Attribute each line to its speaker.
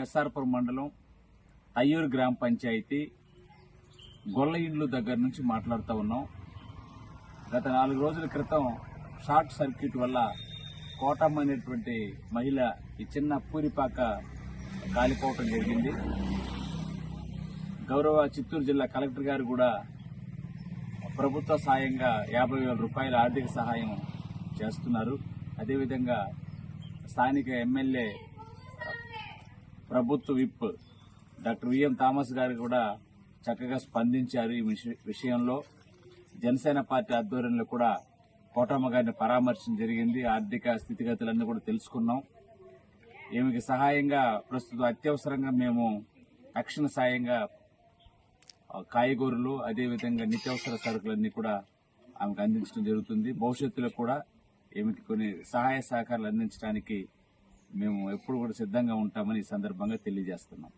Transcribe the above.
Speaker 1: ఎస్ఆర్పురం మండలం అయ్యూరు గ్రామ పంచాయతీ గొల్ల ఇండ్లు దగ్గర నుంచి మాట్లాడుతూ ఉన్నాం. గత 4 రోజుల క్రితం షార్ట్ సర్క్యూట్ వల్ల కోటమ్మ అనేటువంటి మహిళ ఈ చిన్న పూరిపాక కాలిపోవటం జరిగింది. గౌరవ చిత్తూరు జిల్లా కలెక్టర్ గారు కూడా ప్రభుత్వ సాయంగా 50,000 రూపాయల ఆర్థిక సహాయం చేస్తున్నారు. అదేవిధంగా స్థానిక ఎమ్మెల్యే ప్రభుత్వ విప్ డాక్టర్ విఎం థామస్ గారు కూడా చక్కగా స్పందించారు. ఈ విషయంలో జనసేన పార్టీ ఆధ్వర్యంలో కూడా కోటమ్మ గారిని పరామర్శించడం జరిగింది. ఆర్థిక స్థితిగతులన్నీ కూడా తెలుసుకున్నాం. ఈమెకి సహాయంగా ప్రస్తుతం అత్యవసరంగా మేము తక్షణ సాయంగా కాయగూరలు అదేవిధంగా నిత్యావసర సరుకులన్నీ కూడా ఆమెకు అందించడం జరుగుతుంది. భవిష్యత్తులో కూడా ఈమెకి కొన్ని సహాయ సహకారాలు అందించడానికి మేము ఎప్పుడు కూడా సిద్ధంగా ఉంటామని ఈ సందర్భంగా తెలియజేస్తున్నాం.